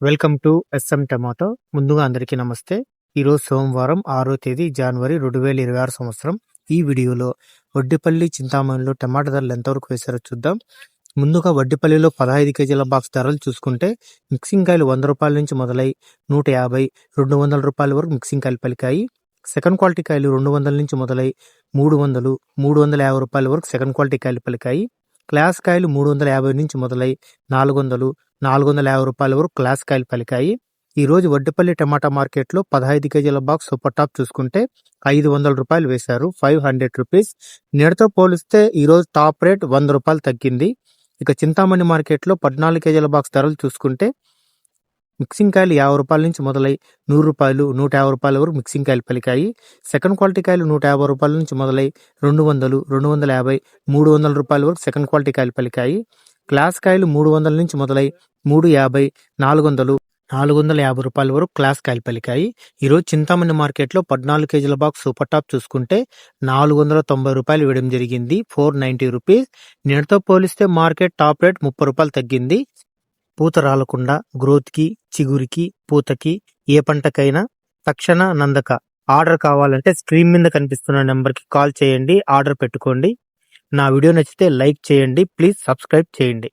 Welcome to S M tomato. ముందుగా అందరికీ నమస్తే. ఈరోజు సోమవారం 6వ తేదీ జనవరి 2026 సంవత్సరం. ఈ వీడియోలో వడ్డిపల్లి చింతామణిలో టమాటా ధరలు ఎంతవరకు వేశారో చూద్దాం. ముందుగా వడ్డిపల్లిలో 15 కేజీల బాక్స్ ధరలు చూసుకుంటే మిక్సింగ్ కాయలు 100 రూపాయల నుంచి మొదలై 150, 200 రూపాయల వరకు మిక్సింగ్ కాయలు పలికాయి. సెకండ్ క్వాలిటీ కాయలు 200 నుంచి మొదలై 300, 350 రూపాయల వరకు సెకండ్ క్వాలిటీ కాయలు పలికాయి. క్లాస్ కాయలు 350 నుంచి మొదలై 400, 450 రూపాయల వరకు క్లాస్ కాయలు పలికాయి. ఈ రోజు వడ్డిపల్లి టమాటా మార్కెట్లో 15 కేజీల బాక్స్ సూపర్ టాప్ చూసుకుంటే 500 రూపాయలు వేశారు, 500 రూపీస్. నిన్నటితో పోలిస్తే ఈ రోజు టాప్ రేట్ 100 రూపాయలు తగ్గింది. ఇక చింతామణి మార్కెట్లో 14 కేజీల బాక్స్ ధరలు చూసుకుంటే మిక్సింగ్ కాయలు 50 రూపాయల నుంచి మొదలై 100 రూపాయలు, 150 రూపాయల వరకు మిక్సింగ్ కాయలు పలికాయి. సెకండ్ క్వాలిటీ కాయలు 150 రూపాయల నుంచి మొదలై 200, 250, 300 రూపాయల వరకు సెకండ్ క్వాలిటీ కాయలు పలికాయి. క్లాస్ కాయలు 300 నుంచి మొదలై 350, 400, 450 రూపాయల వరకు క్లాస్ కాయలు పలికాయి. ఈరోజు చింతామణి మార్కెట్లో 14 కేజీల బాక్స్ సూపర్ టాప్ చూసుకుంటే 490 రూపాయలు వేయడం జరిగింది, 490 రూపీస్. నిన్నటితో పోలిస్తే మార్కెట్ టాప్ రేట్ 30 రూపాయలు తగ్గింది. పూత రాలకుండా గ్రోత్కి, చిగురికి, పూతకి ఏ పంటకైనా తక్షణ నందక ఆర్డర్ కావాలంటే స్క్రీన్ మీద కనిపిస్తున్న నెంబర్కి కాల్ చేయండి, ఆర్డర్ పెట్టుకోండి. నా వీడియో నచ్చితే లైక్ చేయండి, ప్లీజ్ సబ్స్క్రైబ్ చేయండి.